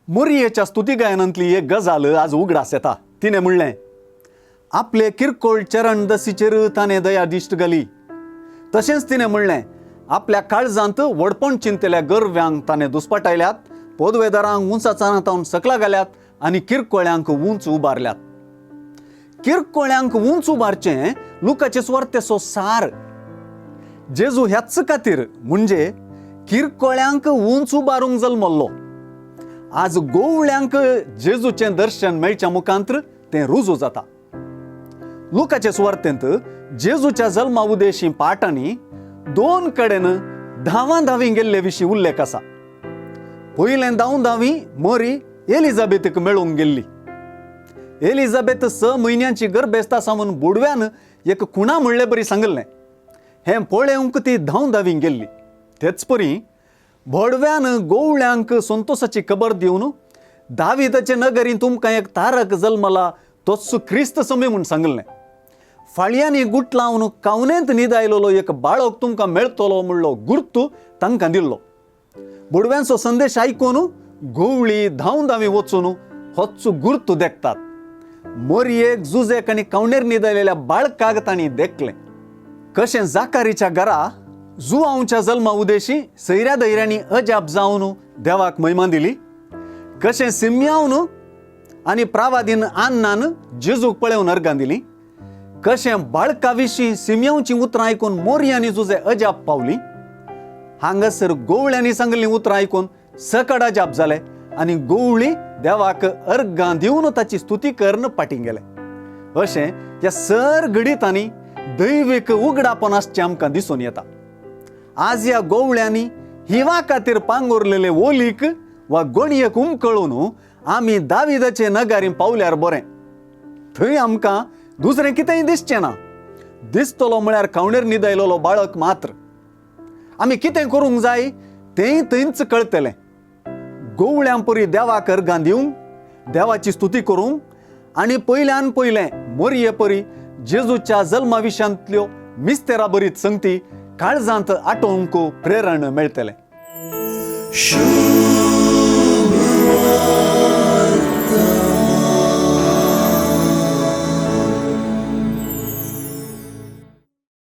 मोरयेच्या स्तुती गायनांतली एक गजाल आज उगडास येता. तिने म्हणलें, आपले किरकोळ चरण दसीचेर ताणें दया दिश्ट घाली. तशेंच तिने म्हणलें, आपल्या काळजांत वडपण चिंतलेल्या गरव्यांक ताणें दुस्पटायल्यात, पोदवेदारांक उंचाचारांतावन सकला घाल्यात आनी किरकोळ्यांक उंच उबारल्यात. किरकोळ्यांक उंच उबारचें लुकाचे सुवार्तेचो सार. जेजू ह्याच खातीर म्हणजे किरकोळ्यांक उंच उबारूंक जल्मल्लो. आज गोवळ्यांक जेजूचें दर्शन मेळच्या मुखांत्र तें रुजू जाता. लुकाचे सुवार्तेंत जेजूच्या जल्मा उदेशी पाठांनी दोन कडेन धांवी गेल्ले विशीं उल्लेख आसा. पयलें धांवी मोरी एलिझाबेथीक मेळूंक गेल्ली. एलिझाबेथ 6 म्हयन्यांची गर्भेस्ता सावन बुडव्यान एक खुणा म्हणले बरी सांगलें. हें पळोवंक ती धांवी गेल्ली. तेच परी भोडव्यान गोवळ्यांक संतोषाची खबर दिवन दाविदाचे नगरी तुमकां एक तारक जल्मला, तोच क्रिस्त समी म्हूण सांगलें. फाळयांनी गुट लावन कावनेंत न्हीद आयलोलो एक बाळक तुमकां मेळटलो म्हणलो गुर्तू तांकां दिल्लो. बुडव्यांचो संदेश आयकून गोवळी धांवी वचून होच गुर्तू देखतात. मोरयेक जुजेक आनी कावणेर न्हीद आयलेल्या बाळकाक तांणी देखलें. कशें जाकारीच्या घरा जुआंवच्या जल्मा उदेशी सैऱ्या दैऱ्यांनी अजाप जावन देवाक महिमा दिली. कशें सिम्यावन आनी प्रावादीन आन्नान जेजूक पळोवन अर्गां दिली. कशें बाळका विशीं सिम्यावची उतरां आयकून मोरयांनी जुजे अजाप पावली. हांगासर गोवळ्यांनी सांगलीं उतरां आयकून सकड अजाप जालें आनी गोवळी देवाक अर्गां दिवन ताची स्तुती करन पाटी गेले. अशें ह्या सर घडितांनी दैवीक उगडापण आसचें आमकां दिसून येता. आज ह्या गोवळ्यांनी हिवा खातीर पांगुरलेले ओलीक वा गणयेक उमकळून आमी दाविदाचे नगारी पावल्यार बरें. थंय आमकां दुसरें कितेंय दिसचें ना. दिसतलो म्हळ्यार कावणेर न्हीद आयलोलो बाळक मात्र. आमी कितें करूंक जाय तेंय थंयच कळटलें. गोवळ्यां परी देवाक अर्गां दिवंक, देवाची स्तुती करूंक आनी पयल्यान पयलें मोरये परी जेजूच्या जल्मा विशयांतल्यो मिस्तेरा बरीत संगती काळजांत आटोवंक प्रेरण मेळटलें.